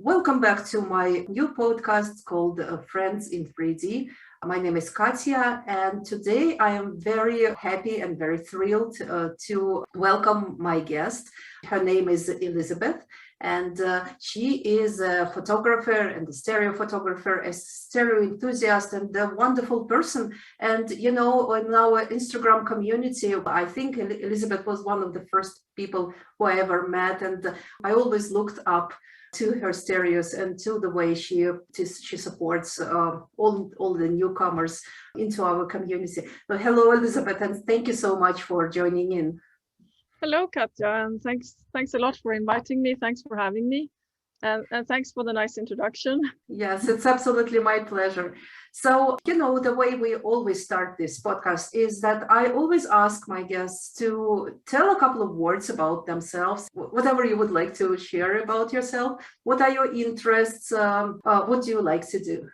Welcome back to my new podcast called Friends in 3D. My name is Katya, and today I am very happy and very thrilled to welcome my guest. Her name is Elisabeth, and she is a photographer and a stereo photographer, a stereo enthusiast, and a wonderful person. And in our Instagram community, I think Elisabeth was one of the first people who I ever met, and I always looked up to her stereos and to the way she supports all the newcomers into our community. So hello, Elisabeth, and thank you so much for joining in. Hello, Katja, and thanks a lot for inviting me. Thanks for having me. And thanks for the nice introduction. Yes, it's absolutely my pleasure. So, the way we always start this podcast is that I always ask my guests to tell a couple of words about themselves, whatever you would like to share about yourself. What are your interests? What do you like to do?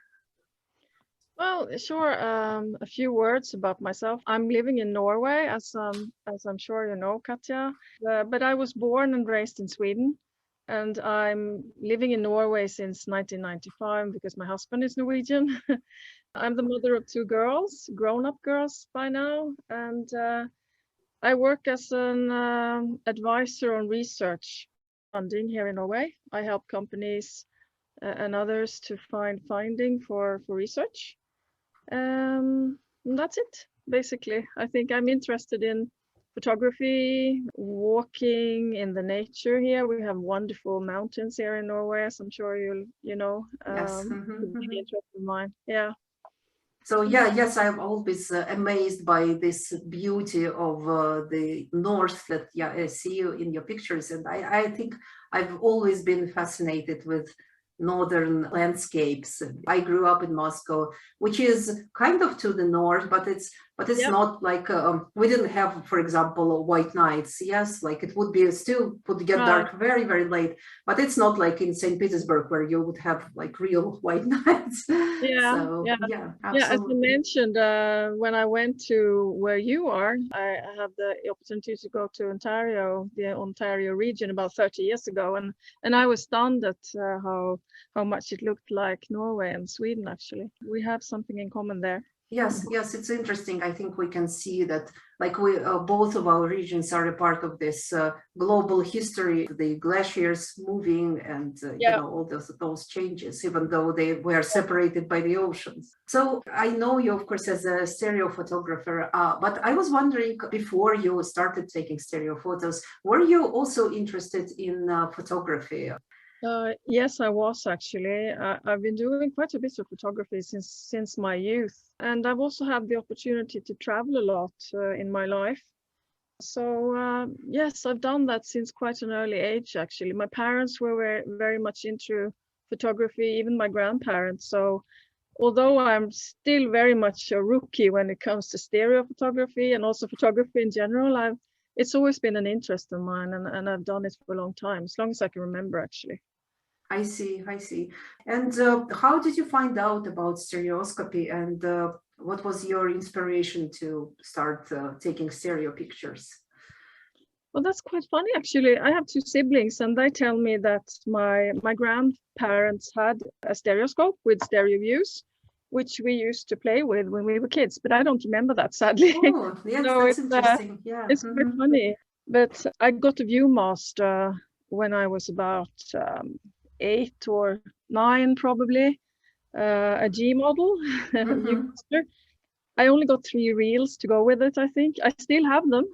Well, sure. A few words about myself. I'm living in Norway, as I'm sure you know, Katja. But I was born and raised in Sweden. And I'm living in Norway since 1995 because my husband is Norwegian. I'm the mother of two girls, grown-up girls by now. And I work as an advisor on research funding here in Norway. I help companies and others to find funding for research. That's it, basically. I think I'm interested in photography, walking in the nature here. We have wonderful mountains here in Norway, as I'm sure you know. Yes. Big interest of mine. Yeah. So yes, I'm always amazed by this beauty of the north that I see you in your pictures, and I think I've always been fascinated with northern landscapes. I grew up in Moscow, which is kind of to the north, but it's Yep. not like we didn't have, for example, white nights. Yes, like it would be still would get dark very, very late, but it's not like in St. Petersburg where you would have like real white nights. Yeah, So yeah. Yeah, as you absolutely. mentioned, when I went to where you are, I had the opportunity to go to Ontario, the Ontario region, about 30 years ago, and I was stunned at how much it looked like Norway and Sweden. Actually, we have something in common there. Yes, it's interesting. I think we can see that, like we both of our regions are a part of this global history, the glaciers moving, and Yeah. all those changes, even though they were separated by the oceans. So I know you, of course, as a stereo photographer, but I was wondering, before you started taking stereo photos, were you also interested in photography? Yes, I was actually. I've been doing quite a bit of photography since my youth, and I've also had the opportunity to travel a lot in my life. So yes, I've done that since quite an early age. Actually, my parents were very much into photography, even my grandparents. So although I'm still very much a rookie when it comes to stereo photography and also photography in general, it's always been an interest of mine, and I've done it for a long time, as long as I can remember, actually. I see. And how did you find out about stereoscopy, and what was your inspiration to start taking stereo pictures? Well, that's quite funny, actually. I have two siblings, and they tell me that my grandparents had a stereoscope with stereo views, which we used to play with when we were kids. But I don't remember that, sadly. Oh, yes, So that's interesting. Yeah. it's quite funny. But I got a ViewMaster when I was about 8 or 9, probably, a G model ViewMaster. I only got 3 reels to go with it, I think. I still have them,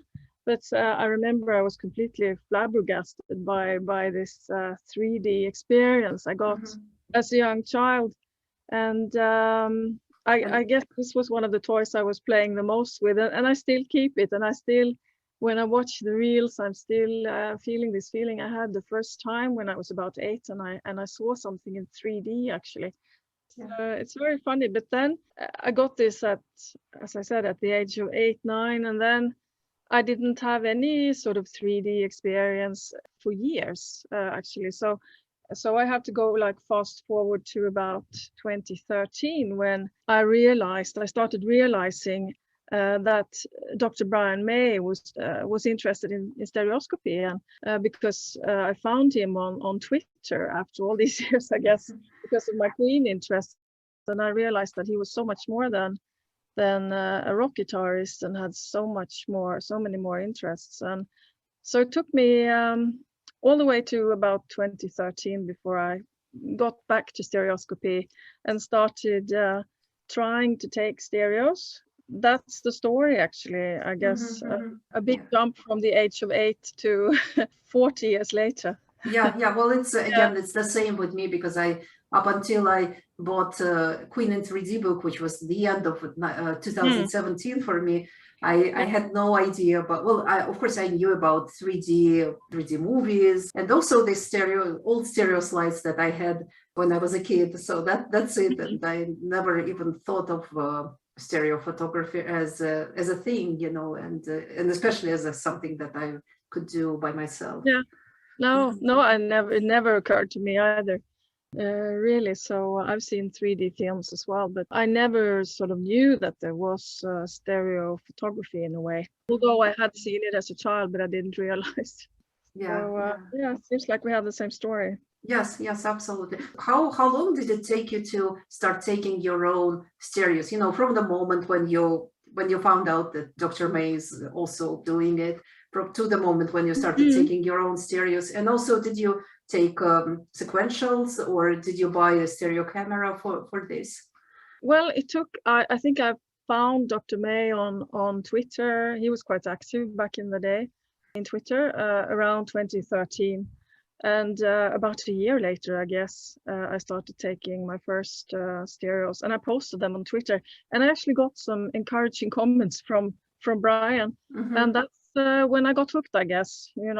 but I remember I was completely flabbergasted by this 3D experience I got as a young child. And I guess this was one of the toys I was playing the most with, and I still keep it. And I still, when I watch the reels, I'm still feeling this feeling I had the first time when I was about 8, and I saw something in 3D, actually. It's very funny. But then I got this as I said, at the age of 8, 9, and then I didn't have any sort of 3D experience for years, actually. So I have to go like fast forward to about 2013 when I started realizing that Dr. Brian May was interested in stereoscopy, and because I found him on Twitter after all these years, I guess, because of my Queen interest, and I realized that he was so much more than a rock guitarist and had so many more interests. And so it took me all the way to about 2013 before I got back to stereoscopy and started trying to take stereos. That's the story, actually, I guess. A big jump from the age of 8 to 40 years later. Yeah. Well, it's again, it's the same with me, because up until I bought Queen in 3D book, which was the end of 2017 for me, I had no idea. But well, of course I knew about 3D movies, and also the old stereo slides that I had when I was a kid. So that's it. And I never even thought of stereo photography as a thing, and especially as something that I could do by myself. Yeah. No, it never occurred to me either. Really. So I've seen 3D films as well, but I never sort of knew that there was stereo photography in a way. Although I had seen it as a child, but I didn't realize. Yeah. It seems like we have the same story. Yes, absolutely. How long did it take you to start taking your own stereos? From the moment when you found out that Dr. May is also doing it, to the moment when you started taking your own stereos, and also did you take sequentials, or did you buy a stereo camera for this? Well, it took. I think I found Dr. May on Twitter. He was quite active back in the day in Twitter around 2013. And about a year later, I guess, I started taking my first stereos, and I posted them on Twitter. And I actually got some encouraging comments from Brian, and that's when I got hooked, I guess. You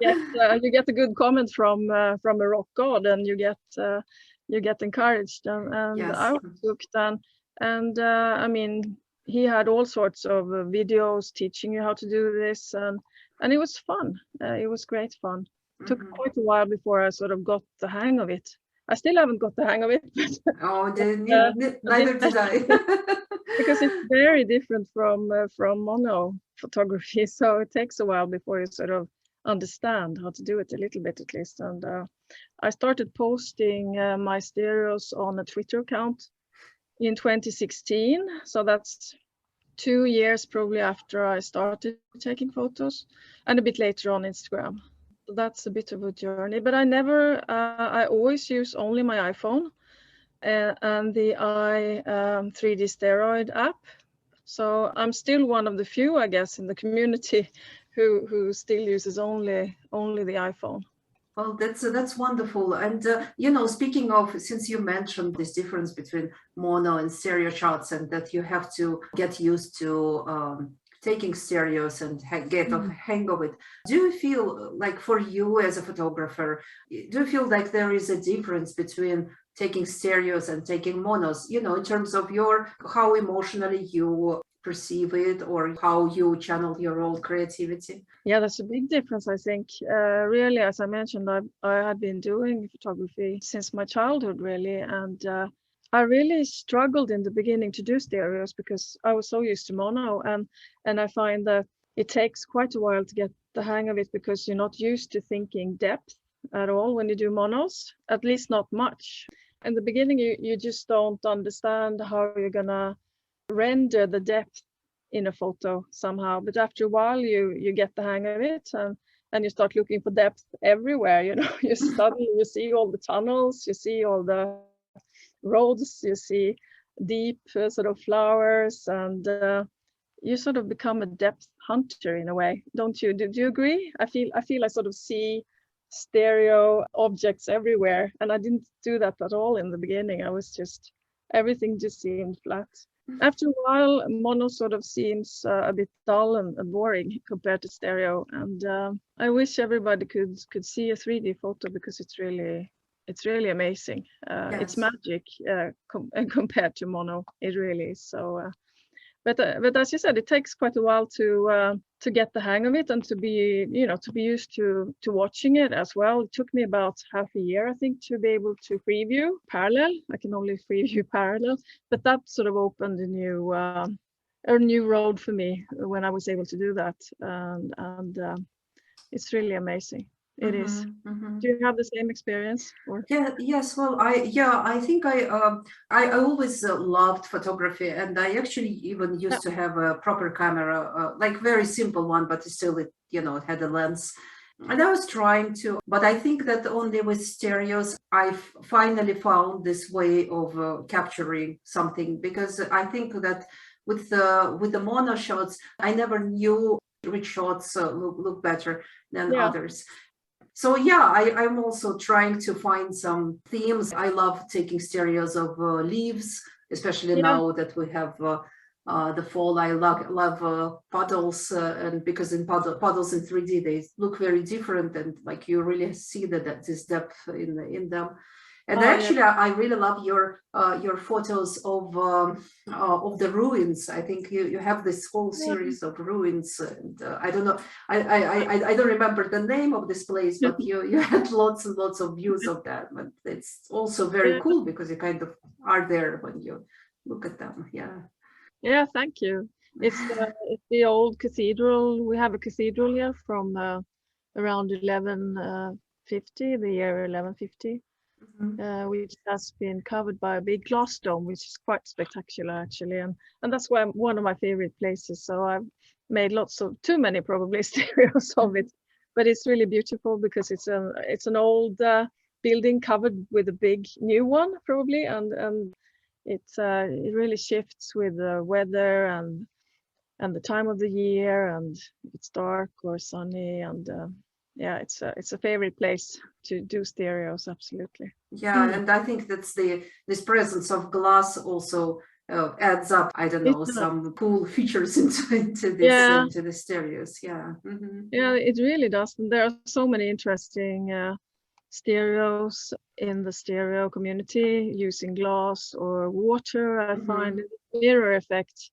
get a good comment from a rock god, and you get encouraged, and Yes. I was hooked. And I mean, he had all sorts of videos teaching you how to do this, and it was fun. It was great fun. Took quite a while before I sort of got the hang of it. I still haven't got the hang of it. Neither did I. Because it's very different from mono photography, so it takes a while before you sort of understand how to do it a little bit at least. And I started posting my stereos on a Twitter account in 2016, so that's 2 years probably after I started taking photos, and a bit later on Instagram. So that's a bit of a journey, but I always use only my iPhone and the 3D Steroid app. So I'm still one of the few, I guess, in the community who still uses only the iPhone. Well, that's wonderful. And speaking of, since you mentioned this difference between mono and stereo shots, and that you have to get used to taking stereos and get a hang of it, do you feel like, for you as a photographer, do you feel like there is a difference between taking stereos and taking monos, in terms of how emotionally you perceive it, or how you channel your own creativity? Yeah, that's a big difference, I think. Really, as I mentioned, I had been doing photography since my childhood, really, and I really struggled in the beginning to do stereos because I was so used to mono, and I find that it takes quite a while to get the hang of it, because you're not used to thinking depth at all when you do monos, at least not much. In the beginning, you just don't understand how you're gonna render the depth in a photo somehow, but after a while you get the hang of it, and you start looking for depth everywhere. You suddenly you see all the tunnels, you see all the roads, you see deep sort of flowers, and you sort of become a depth hunter in a way, don't you? Do you agree? I feel I sort of see stereo objects everywhere, and I didn't do that at all in the beginning. Everything just seemed flat. After a while, mono sort of seems a bit dull and boring compared to stereo, and I wish everybody could see a 3D photo, because it's really amazing. Yes. It's magic compared to mono. It really is. So, but as you said, it takes quite a while to get the hang of it, and to be used to watching it as well. It took me about half a year, I think, to be able to preview parallel. I can only preview parallel, but that sort of opened a a new road for me when I was able to do that, and it's really amazing. It is. Do you have the same experience? Or Yeah, yes. Well, I think I always loved photography, and I actually even yeah, used to have a proper camera, like very simple one, but still it had a lens. And I was trying to, but I think that only with stereos, I finally found this way of capturing something, because I think that with the mono shots, I never knew which shots look better than yeah, others. So yeah, I'm also trying to find some themes. I love taking stereos of leaves, especially yeah. now that we have the fall. I love puddles, and because in puddles in 3D they look very different, and like you really see that this depth in them. And Oh yeah. actually, I really love your photos of the ruins. I think you have this whole Yeah. series of ruins, and I don't know. I don't remember the name of this place, but you had lots and lots of views of that. But it's also very Yeah. cool because you kind of are there when you look at them. Yeah. Yeah, thank you. It's the old cathedral. We have a cathedral here from around 1150, the year 1150, Mhm. which has been covered by a big glass dome, which is quite spectacular actually, and that's why one of my favorite places. So I've made lots of too many probably stereos of it, but it's really beautiful because it's an old building covered with a big new one probably, and it really shifts with the weather and the time of the year, and if it's dark or sunny, and yeah, it's a favorite place to do stereos, absolutely. Yeah, and I think that's this presence of glass also adds up, I don't It know, does. some cool features into this Yeah, into the stereos. Yeah. yeah, it really does. And there are so many interesting stereos in the stereo community using glass or water. I find Hmm. the mirror effect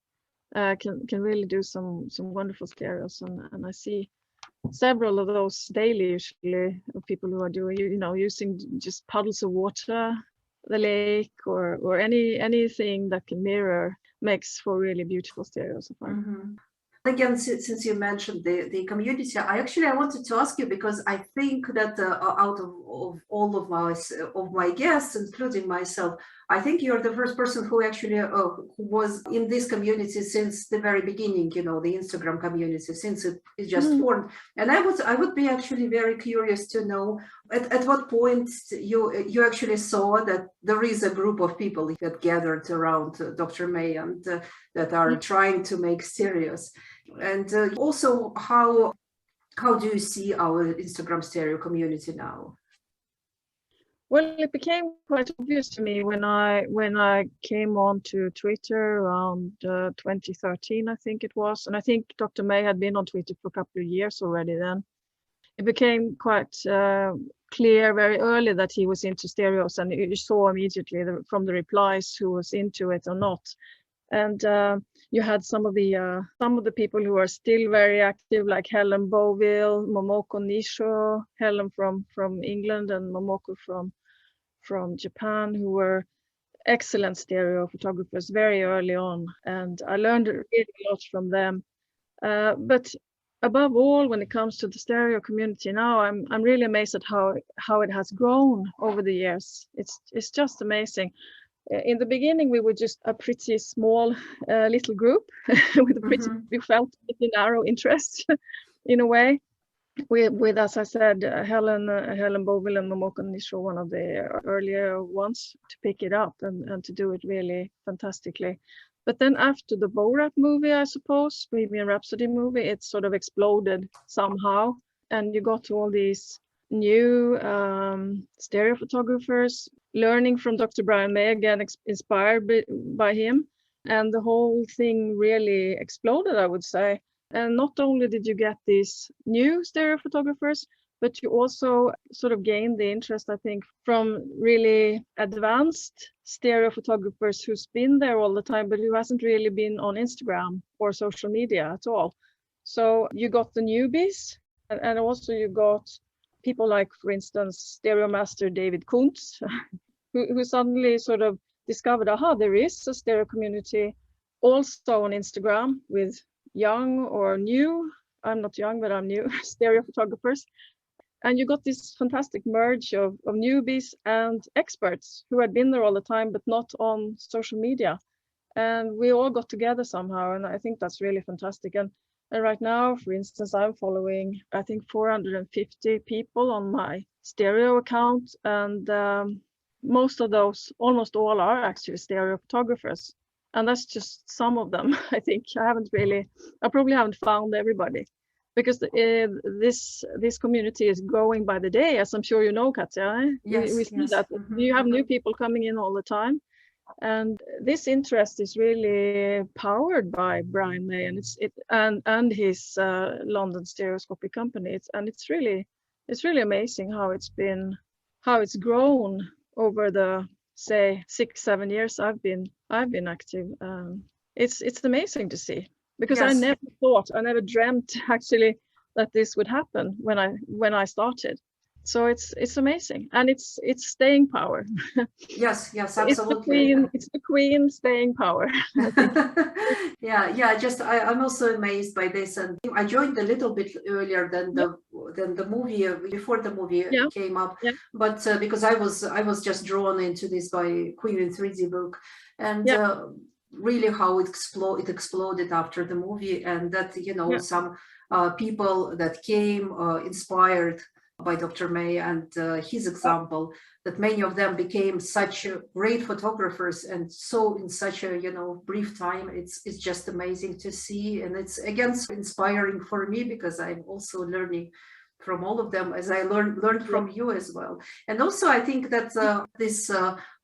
can really do some wonderful stereos, and I see several of those daily usually of people who are doing using just puddles of water, the lake, or anything that can mirror makes for really beautiful stereos, I find. Hmm. Again, since you mentioned the community, I wanted to ask you, because I think that out of all of my guests, including myself, I think you're the first person who actually who was in this community since the very beginning. The Instagram community, since it just Mm. formed. And I would be actually very curious to know at what point you actually saw that there is a group of people that gathered around Dr. May, and that are trying to make stereos. And also, how do you see our Instagram stereo community now? Well, it became quite obvious to me when I came on to Twitter around 2013, I think it was, and I think Dr. May had been on Twitter for a couple of years already then. It became quite clear very early that he was into stereos, and you saw immediately from the replies who was into it or not. And you had some of the people who are still very active, like Helen Boville, Momoko Nisho, Helen from England and Momoko from Japan, who were excellent stereo photographers very early on, and I learned really a lot from them. But above all, when it comes to the stereo community now, I'm really amazed at how it has grown over the years. It's just amazing. In the beginning, we were just a pretty small little group with a Mm-hmm. we felt pretty narrow interest in a way. With as I said, Helen Boville and Momoko Nisho, one of the earlier ones to pick it up and to do it really fantastically. But then after the Borat movie, I suppose, Bohemian Rhapsody movie, it sort of exploded somehow, and you got all these new stereo photographers learning from Dr. Brian May, again inspired by him, and the whole thing really exploded, I would say. And not only did you get these new stereo photographers, but you also sort of gained the interest, I think, from really advanced stereo photographers who's been there all the time, but who hasn't really been on Instagram or social media at all. So you got the newbies, and also you got people like, for instance, stereo master David Kuntz, who suddenly sort of discovered, aha, there is a stereo community also on Instagram with young or new, I'm not young, but I'm new, stereo photographers. And you got this fantastic merge of newbies and experts who had been there all the time, but not on social media. And we all got together somehow. And I think that's really fantastic. And right now, for instance, I'm following, I think, 450 people on my stereo account. And most of those, almost all, are actually stereo photographers. And that's just some of them. I think I probably haven't found everybody, because this community is growing by the day, as I'm sure you know, Katja. We see Yes. that you have new people coming in all the time, and this interest is really powered by Brian May and his London stereoscopic company. It's really amazing how it's grown over the, say, 6-7 years I've been active. It's amazing to see, because I Yes. never dreamt actually that this would happen when I started. So it's amazing, and it's staying power. Yes, absolutely. It's the queen staying power, I think. Yeah. I'm also amazed by this, and I joined a little bit earlier than the movie, before the movie Yeah, came up, yeah, but because I was just drawn into this by Queen in 3D book, and yeah, really how it exploded after the movie, and that yeah, some people that came inspired by Dr. May and his example, that many of them became such great photographers, and so in such a brief time. It's just amazing to see, and it's again inspiring for me, because I'm also learning from all of them, as I learned yeah, from you as well. And also I think that this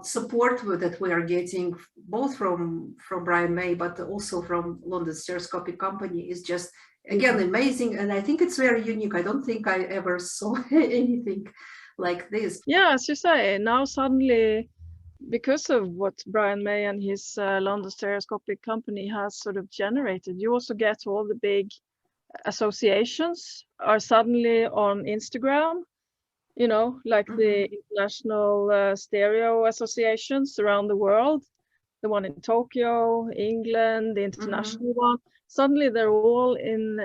support that we are getting, both from Brian May, but also from London Stereoscopic Company, is just again amazing. And I think it's very unique. I don't think I ever saw anything like this. yeah. As you say, now suddenly, because of what Brian May and his London Stereoscopic Company has sort of generated, you also get all the big associations are suddenly on Instagram, like the international stereo associations around the world, the one in Tokyo, England, the international one. Suddenly they're all in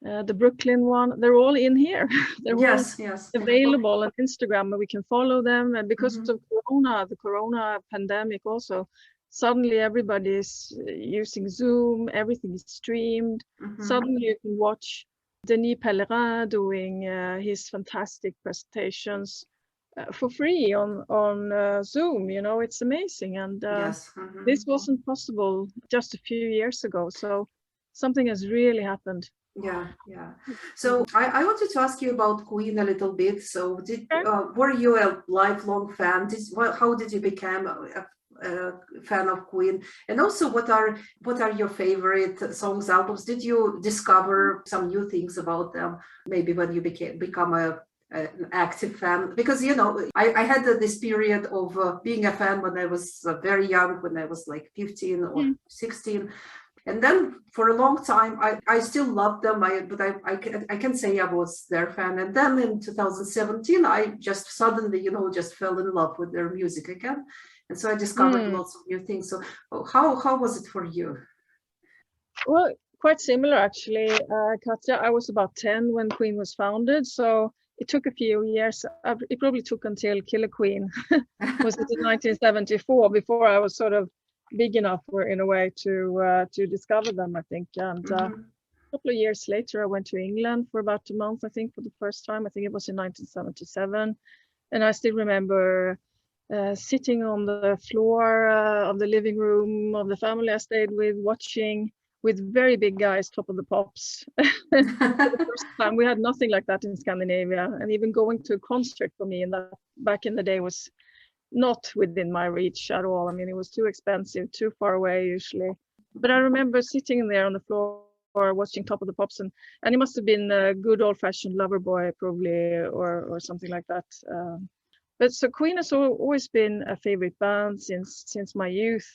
the Brooklyn one. They're all in here. They're all Yes. available on Instagram, and we can follow them. And because of the Corona pandemic also, suddenly everybody is using Zoom. Everything is streamed. Suddenly you can watch Denis Pellerin doing his fantastic presentations for free on Zoom. It's amazing, and Yes. this wasn't possible just a few years ago. So something has really happened. Yeah. So I wanted to ask you about Queen a little bit. So were you a lifelong fan? How did you become a fan of Queen? And also, what are your favorite songs, albums? Did you discover some new things about them, maybe when you become an active fan? Because I had this period of being a fan when I was very young, when I was like 15 or 16. And then for a long time, I still loved them. But I can say I was their fan. And then in 2017, I just suddenly, just fell in love with their music again. And so I discovered lots of new things. So how was it for you? Well, quite similar actually, Katja. I was about 10 when Queen was founded. So it took a few years. It probably took until Killer Queen was it in 1974 before I was sort of big enough, in a way, to discover them, I think. And a couple of years later, I went to England for about a month, I think, for the first time. I think it was in 1977. And I still remember sitting on the floor of the living room of the family I stayed with, watching with very big guys, Top of the Pops. For the first time. We had nothing like that in Scandinavia. And even going to a concert for me back in the day was not within my reach at all. I mean, it was too expensive, too far away usually. But I remember sitting there on the floor watching Top of the Pops, and it must have been a good old-fashioned Loverboy probably, or something like that. But so Queen has always been a favorite band since my youth.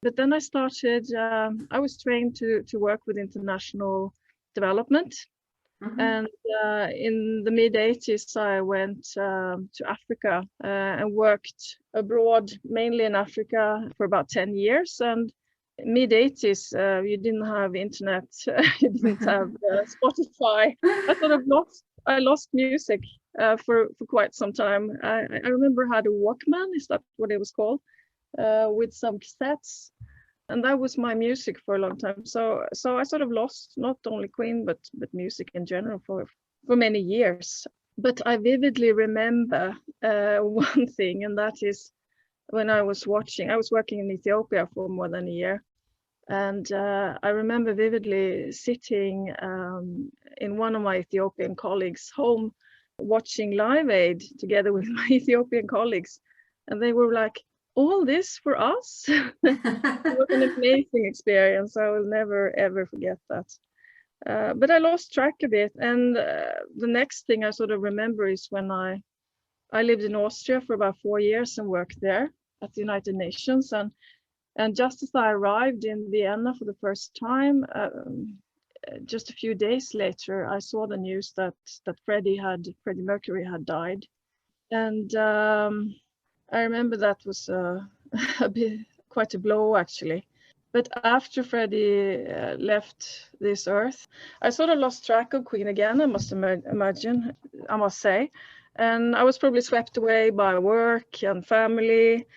But then I started, I was trained to work with international development. And in the mid-80s, I went to Africa and worked abroad, mainly in Africa, for about 10 years. And mid-80s, you didn't have internet, you didn't have Spotify. I lost music for quite some time. I remember I had a Walkman, is that what it was called, with some cassettes, and that was my music for a long time. So I sort of lost not only Queen but music in general for many years. But I vividly remember one thing, and that is when I was working in Ethiopia for more than a year. And I remember vividly sitting in one of my Ethiopian colleagues' home, watching Live Aid together with my Ethiopian colleagues. And they were like, all this for us? It was an amazing experience. I will never, ever forget that. But I lost track a bit. And the next thing I sort of remember is when I lived in Austria for about 4 years and worked there at the United Nations. And just as I arrived in Vienna for the first time, just a few days later, I saw the news that Freddie Mercury had died. And I remember that was quite a blow, actually. But after Freddie left this earth, I sort of lost track of Queen again, I must say. And I was probably swept away by work and family.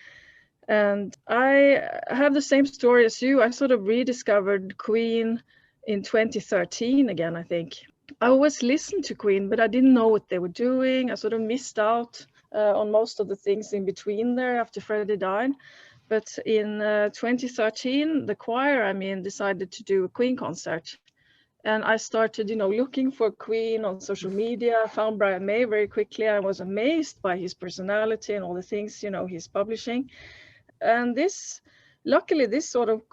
And I have the same story as you. I sort of rediscovered Queen in 2013 again, I think. I always listened to Queen, but I didn't know what they were doing. I sort of missed out on most of the things in between there after Freddie died. But in 2013, the choir, decided to do a Queen concert. And I started, looking for Queen on social media. I found Brian May very quickly. I was amazed by his personality and all the things, he's publishing. And luckily this sort of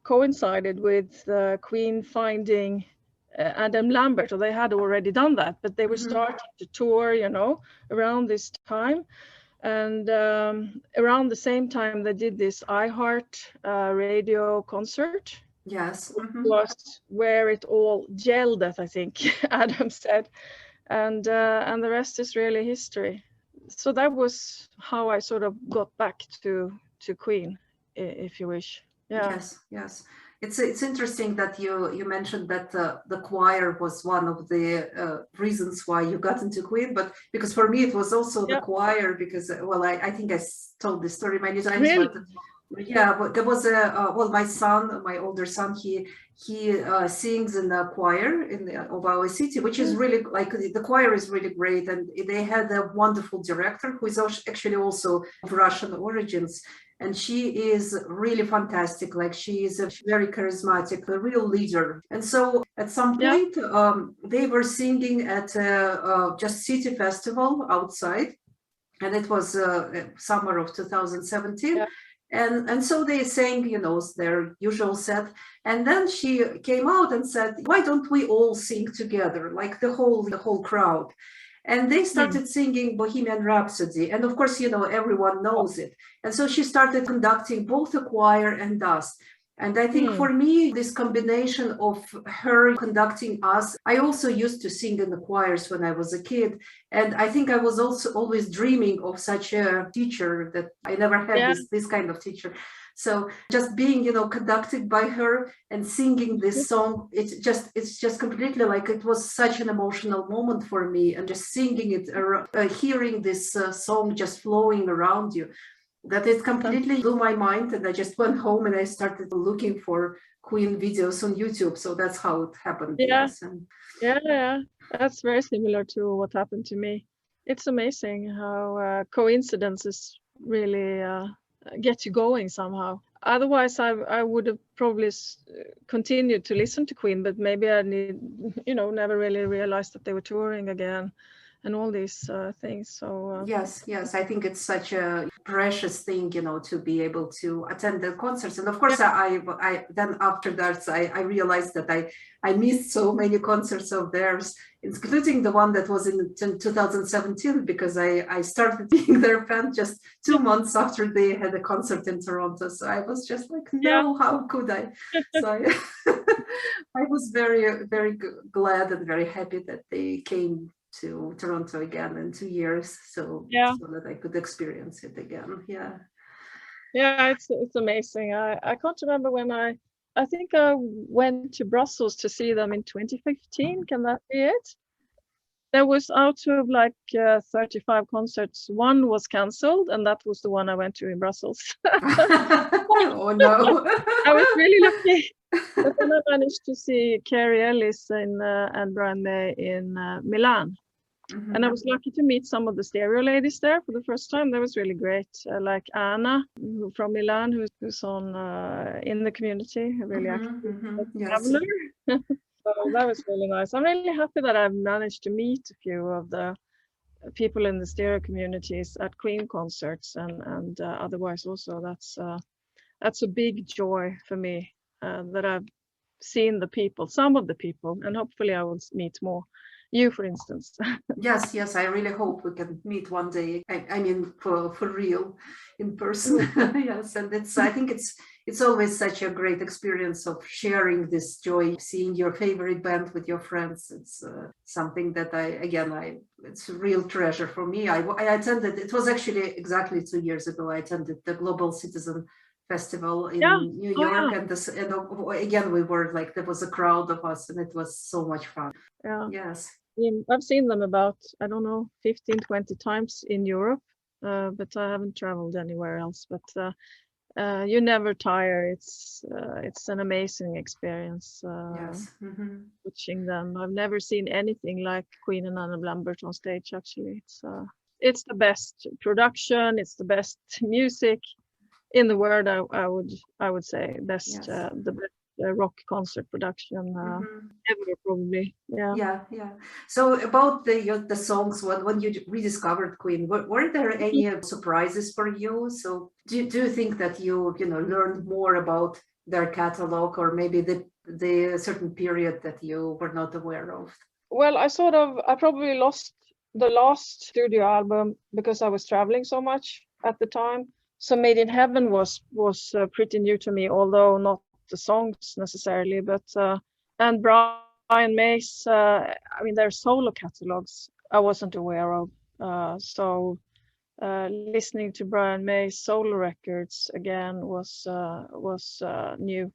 coincided with Queen finding Adam Lambert, or they had already done that, but they were starting to tour, around this time. And around the same time, they did this iHeart radio concert. Yes. Was where it all gelled, as I think Adam said. And the rest is really history. So that was how I sort of got back to Queen, if you wish. Yeah. Yes. It's interesting that you mentioned that the choir was one of the reasons why you got into Queen, but because for me it was also the choir, because I think I told this story many times. Really? But there was my older son, he sings in the choir of our city, which is really, like, the choir is really great, and they had a wonderful director who is actually also of Russian origins. And she is really fantastic. Like, she is a very charismatic, a real leader. And so at some point, they were singing at just city festival outside. And it was summer of 2017. Yeah. And so they sang, their usual set. And then she came out and said, why don't we all sing together, like the whole crowd? And they started singing Bohemian Rhapsody. And of course, everyone knows it. And so she started conducting both the choir and us. And I think for me, this combination of her conducting us, I also used to sing in the choirs when I was a kid. And I think I was also always dreaming of such a teacher, that I never had this kind of teacher. So just being, conducted by her and singing this song, it's just completely, like, it was such an emotional moment for me. And just singing it, hearing this song just flowing around you, that it completely blew my mind. And I just went home and I started looking for Queen videos on YouTube. So that's how it happened. Yeah. Yes. Yeah. That's very similar to what happened to me. It's amazing how coincidences really get you going somehow. Otherwise, I would have probably continued to listen to Queen, but maybe I never really realized that they were touring again and all these things. So yes, I think it's such a precious thing, to be able to attend the concerts. And of course, I then after that, I realized that I missed so many concerts of theirs, including the one that was in 2017, because I started being their fan just 2 months after they had a concert in Toronto. So I was just like, no, how could I? So I was very, very glad and very happy that they came to Toronto again in 2 years, so that I could experience it again. Yeah, it's amazing. I can't remember when I think I went to Brussels to see them in 2015. Can that be it? There was out of like 35 concerts, one was cancelled, and that was the one I went to in Brussels. Oh no. I was really lucky. But then I managed to see Carrie Ellis and Brian May in Milan. And I was lucky to meet some of the stereo ladies there for the first time. That was really great. Like Anna from Milan, who's on in the community, really active Yes. traveler. So that was really nice. I'm really happy that I've managed to meet a few of the people in the stereo communities at Queen concerts and otherwise also. That's a big joy for me that I've seen the people, some of the people, and hopefully I will meet more. You, for instance. Yes, yes, I really hope we can meet one day. I mean, for real, in person. Yes, and I think it's always such a great experience of sharing this joy, seeing your favorite band with your friends. It's something that it's a real treasure for me. I attended. It was actually exactly 2 years ago. I attended the Global Citizen Festival in Yeah. New Oh, York, yeah. and again we were like there was a crowd of us, and it was so much fun. Yeah. Yes. I've seen them about, I don't know, 15, 20 times in Europe, but I haven't traveled anywhere else. But you never tire. It's an amazing experience Yes. watching them. I've never seen anything like Queen and Anna Lambert on stage. Actually, it's the best production. It's the best music in the world. I would say best Yes. the best rock concert production ever, probably. Yeah. Yeah, yeah. So about the songs, when you rediscovered Queen, were there any surprises for you? So do you think that you know learned more about their catalog, or maybe the certain period that you were not aware of? Well, I probably lost the last studio album because I was traveling so much at the time. So Made in Heaven was pretty new to me, although not the songs necessarily, but and Brian May's I mean their solo catalogs I wasn't aware of. So listening to Brian May's solo records again was new.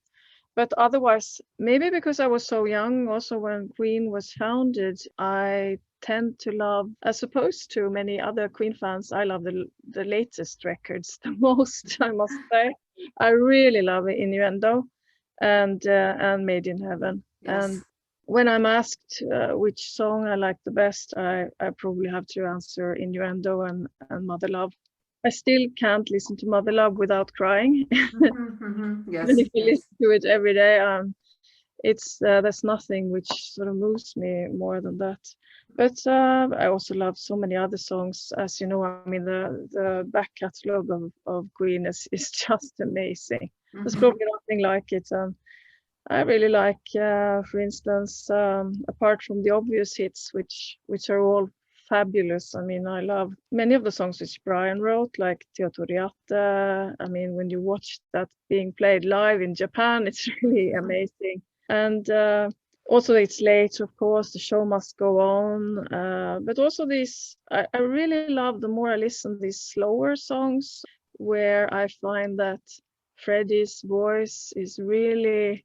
But otherwise, maybe because I was so young, also when Queen was founded, I tend to love, as opposed to many other Queen fans, I love the latest records the most, I must say. I really love Innuendo and Made in Heaven. Yes. And when I'm asked which song I like the best, I probably have to answer Innuendo and Mother Love. I still can't listen to Mother Love without crying. Even Yes, if you yes. listen to it every day, it's there's nothing which sort of moves me more than that. But I also love so many other songs, as you know. I mean, the back catalogue of Queen is just amazing. There's probably nothing like it. I really like, for instance, apart from the obvious hits, which are all fabulous. I mean, I love many of the songs which Brian wrote, like Teotoriate. I mean, when you watch that being played live in Japan, it's really amazing. And also It's Late, of course, The Show Must Go On. But also I really love, the more I listen, these slower songs where I find that Freddie's voice is really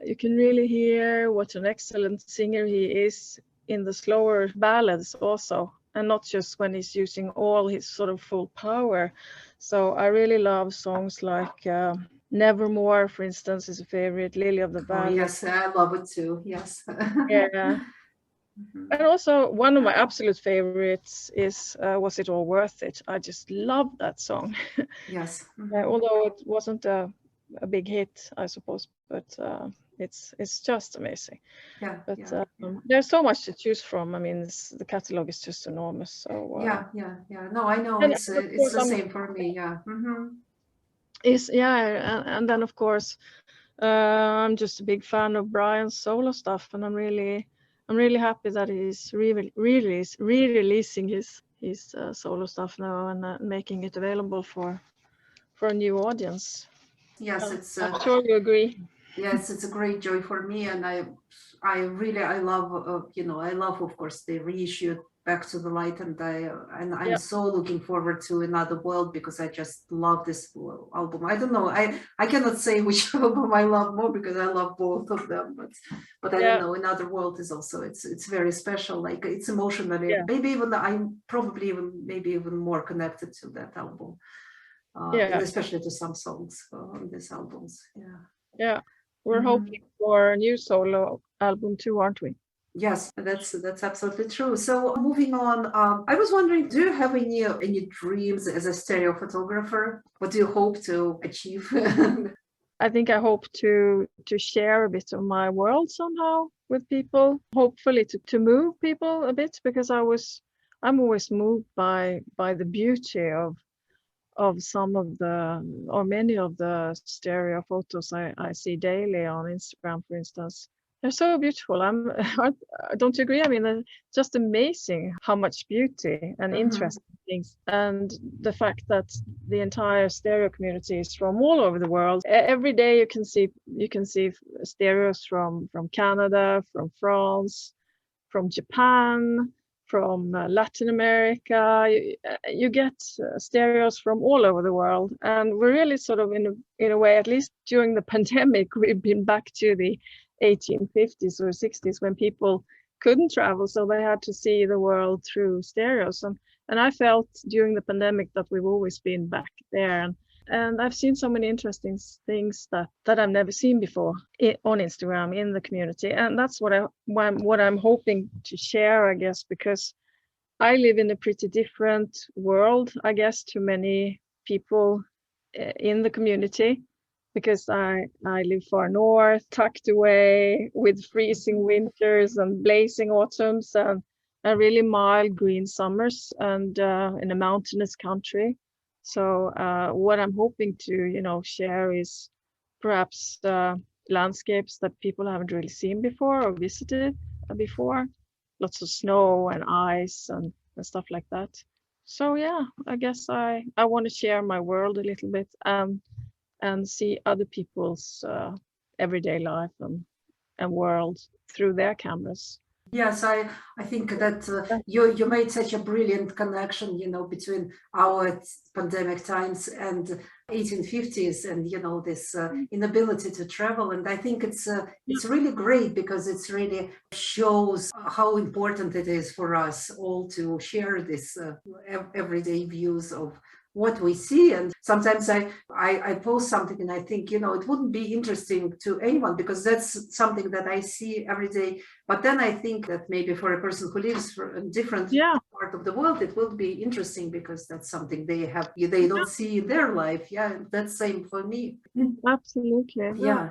you can really hear what an excellent singer he is in the slower ballads also, and not just when he's using all his sort of full power. So I really love songs like Nevermore, for instance, is a favorite. Lily of the Oh, Valley. yes, I love it too. Yes. Yeah. And also one of my absolute favorites is Was It All Worth It? I just love that song. Yes. Although it wasn't a big hit, I suppose, but it's just amazing. Yeah, But yeah, yeah. there's so much to choose from. I mean, the catalog is just enormous. So Yeah, yeah, yeah. No, I know and it's of it's course the same for me. Yeah. is yeah, and then of course I'm just a big fan of Brian's solo stuff, and I'm really happy that he's re-releasing his solo stuff now and making it available for a new audience. Yes, it's I'm sure you agree. yes, it's a great joy for me, and I really I love I love, of course, the reissued back to the light, and I'm Yeah, so looking forward to Another World because I just love this album. I don't know, I cannot say which album I love more because I love both of them, but I don't yeah, know. Another World is also, it's very special. Like, it's emotionally, yeah, maybe even I'm probably maybe even more connected to that album, and yeah, especially to some songs on these albums. Yeah. yeah. We're Mhm. hoping for a new solo album too, aren't we? Yes, that's absolutely true. So moving on, I was wondering, do you have any dreams as a stereo photographer? What do you hope to achieve? I think I hope to share a bit of my world somehow with people. Hopefully to move people a bit because I'm always moved by the beauty of some of the or many of the stereo photos I see daily on Instagram, for instance. They're so beautiful. Don't you agree? I mean, they're just amazing how much beauty and Mhm. interesting things, and the fact that the entire stereo community is from all over the world. Every day you can see stereos from Canada, from France, from Japan, from Latin America. You get stereos from all over the world, and we're really sort of in a way, at least during the pandemic, we've been back to the 1850s or 60s when people couldn't travel, so they had to see the world through stereos. And I felt during the pandemic that we've always been back there. And I've seen so many interesting things that I've never seen before on Instagram in the community, and that's what I'm hoping to share, I guess, because I live in a pretty different world, I guess, to many people in the community, because I live far north, tucked away, with freezing winters and blazing autumns and really mild green summers, and in a mountainous country. So what I'm hoping to, share is perhaps landscapes that people haven't really seen before or visited before. Lots of snow and ice and stuff like that. So yeah, I guess I want to share my world a little bit, and see other people's everyday life and world through their cameras. Yes, I think that Yeah, you made such a brilliant connection, between our pandemic times and 1850s, and this inability to travel. And I think it's really great because it's really shows how important it is for us all to share this everyday views of what we see. And sometimes I post something and I think, it wouldn't be interesting to anyone because that's something that I see every day, but then I think that maybe for a person who lives for a different yeah, part of the world, it will be interesting because that's something they don't see in their life. Yeah, that's same for me. absolutely. Yeah.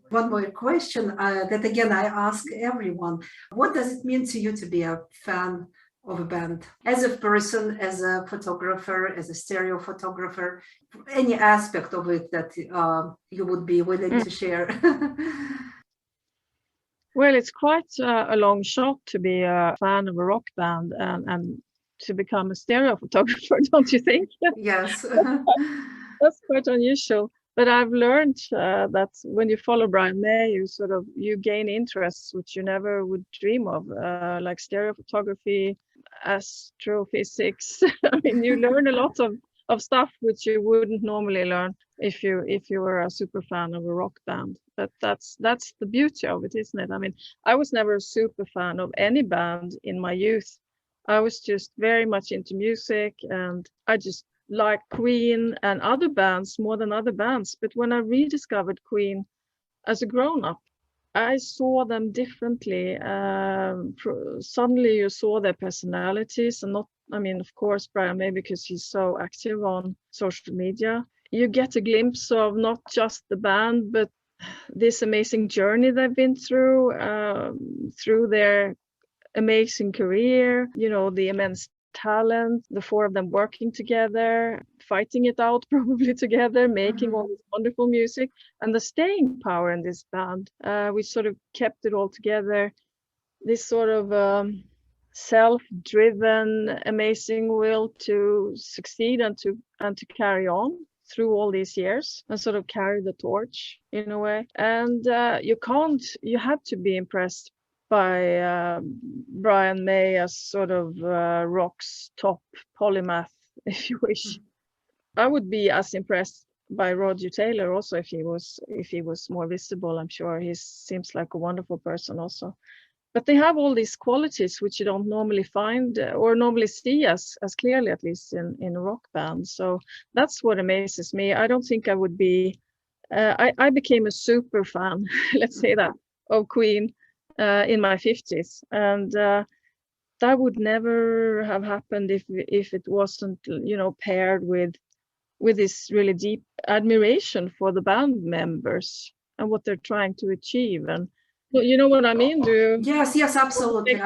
One more question that again I ask everyone: what does it mean to you to be a fan of a band? As a person, as a photographer, as a stereo photographer, any aspect of it that you would be willing Mm. to share? Well, it's quite a long shot to be a fan of a rock band and to become a stereo photographer, don't you think? Yes. That's quite unusual. But I've learned that when you follow Brian May, you gain interests which you never would dream of, like stereo photography, astrophysics. I mean, you learn a lot of stuff which you wouldn't normally learn if you were a super fan of a rock band. But that's the beauty of it, isn't it? I mean, I was never a super fan of any band in my youth. I was just very much into music, and I just like Queen and other bands more than other bands. But when I rediscovered Queen as a grown up, I saw them differently. Suddenly, you saw their personalities, and not, I mean, of course, Brian May, because he's so active on social media. You get a glimpse of not just the band, but this amazing journey they've been through their amazing career, the immense talent, the four of them working together, fighting it out probably together, making all Mhm. this wonderful music, and the staying power in this band, which sort of kept it all together. This sort of self-driven, amazing will to succeed and to carry on through all these years and sort of carry the torch in a way. And you have to be impressed Brian May as sort of rock's top polymath, if you wish. I would be as impressed by Roger Taylor also if he was more visible. I'm sure he seems like a wonderful person also. But they have all these qualities which you don't normally find or normally see as clearly, at least in a rock band. So that's what amazes me. I don't think I would be. I became a super fan, let's say that, of Queen in my 50s, and that would never have happened if it wasn't, paired with this really deep admiration for the band members and what they're trying to achieve. And you know what I mean? Yes, absolutely.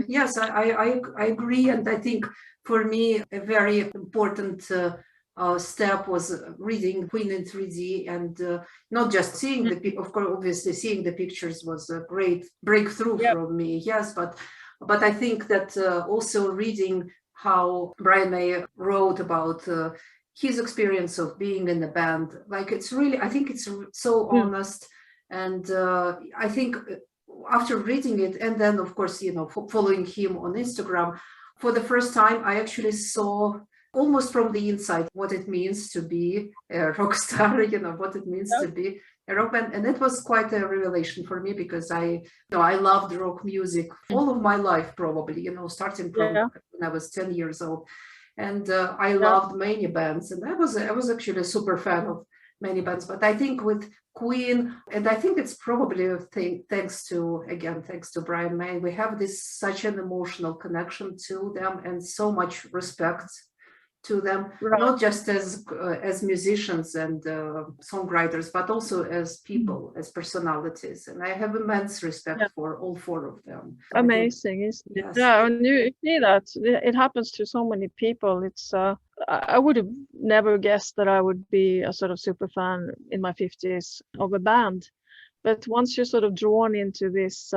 Yes, I agree. And I think for me, a very important step was reading Queen in 3D, and not just seeing of course, obviously seeing the pictures was a great breakthrough for me. Yes, but I think that also reading how Brian May wrote about his experience of being in the band, like I think it's so honest. And I think after reading it, and then of course, following him on Instagram, for the first time, I actually saw almost from the inside what it means to be a rock star, what it means to be a rock band. And it was quite a revelation for me, because I loved rock music all of my life, probably, starting from when I was 10 years old. And I loved many bands, and I was actually a super fan of many bands. But I think with Queen, and I think it's probably a thing, thanks to Brian May, we have such an emotional connection to them, and so much respect to them, not just as musicians and songwriters, but also as people, as personalities. And I have immense respect for all four of them. Amazing, isn't it? Yeah, and you see that it happens to so many people. It's I would have never guessed that I would be a sort of super fan in my 50s of a band, but once you're sort of drawn into this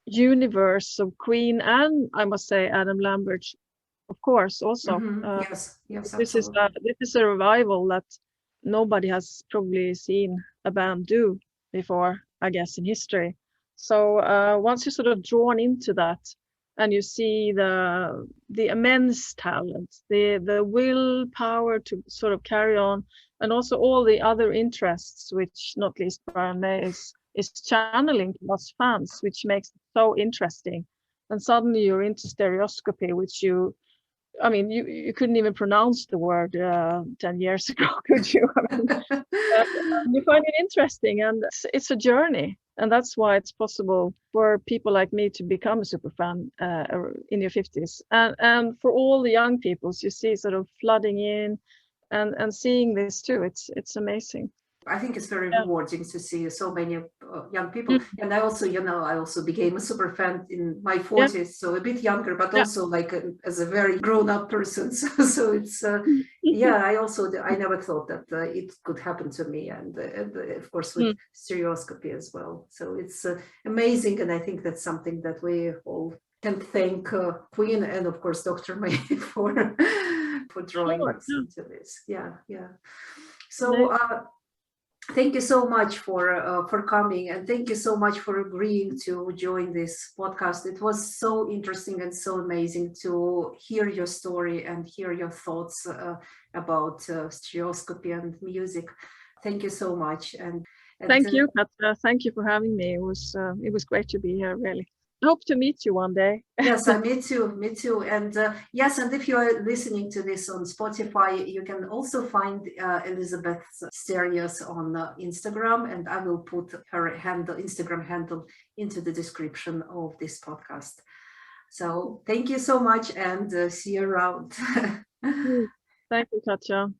universe of Queen, and I must say Adam Lambert, of course, also. Yes, this is a revival that nobody has probably seen a band do before, I guess, in history. So once you're sort of drawn into that, and you see the immense talent, the willpower to sort of carry on, and also all the other interests, which not least Brian May is channeling to us fans, which makes it so interesting. And suddenly you're into stereoscopy, which you couldn't even pronounce the word 10 years ago, could you? You find it interesting, and it's a journey. And that's why it's possible for people like me to become a super fan in your 50s. And for all the young people, you see sort of flooding in and seeing this too. It's amazing. I think it's very rewarding to see so many young people. And I also became a super fan in my 40s, so a bit younger, but also like as a very grown-up person. So it's, I never thought that it could happen to me. And of course, with stereoscopy as well. So it's amazing. And I think that's something that we all can thank Queen and, of course, Dr. May for drawing us into this. Yeah. So, thank you so much for coming, and thank you so much for agreeing to join this podcast. It was so interesting and so amazing to hear your story and hear your thoughts about stereoscopy and music. Thank you so much. And thank you, Katja. Thank you for having me. It was great to be here, really. I hope to meet you one day. Yes, me too. And yes, and if you are listening to this on Spotify, you can also find Elisabeth's stereos on Instagram, and I will put her Instagram handle into the description of this podcast. So thank you so much, and see you around. Thank you, Katja.